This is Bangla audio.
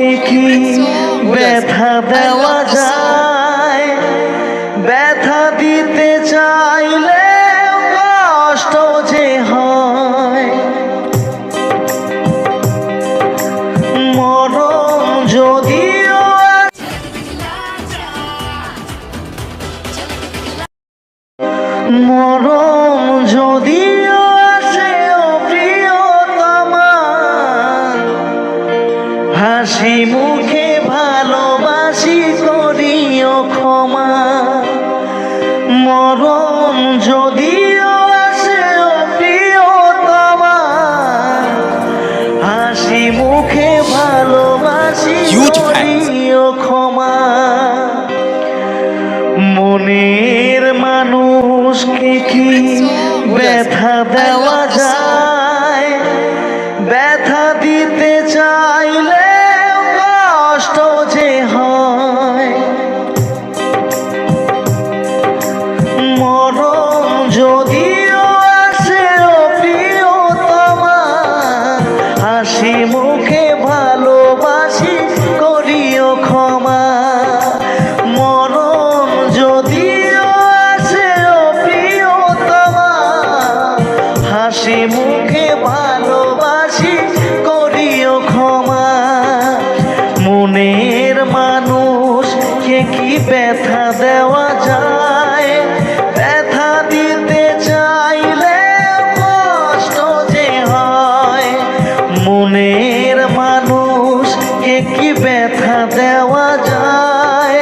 মানুষকে কি ব্যথা দেওয়া যায়? ব্যথা দিতে চাইলে কষ্ট যে হয়। মরণ যদিও মরণ যদিও আসে ও প্রিয়তমা, হাসি মুখে ভালোবাসি করিও ক্ষমা। মরণ যদিও আসে ও প্রিয়তমা, হাসি মুখে ভালোবাসি করিও ক্ষমা। মনের মানুষকে কি ব্যথা দেওয়া যায়? ব্যথা দিতে চাইলে কষ্ট যে হয়। মরণ যদিও আসে ও প্রিয়তমা, হাসি মুখে ভালোবাসি করিও ক্ষমা। মরণ যদিও আসে ও প্রিয়তমা, হাসি মুখে ভালোবাসি করিও ক্ষমা। মনের মানুষকে কি ব্যথা দেওয়া যায়? ব্যথা দিতে চাইলে কষ্ট যে হয়। মনের মানুষকে কি ব্যথা দেওয়া যায়?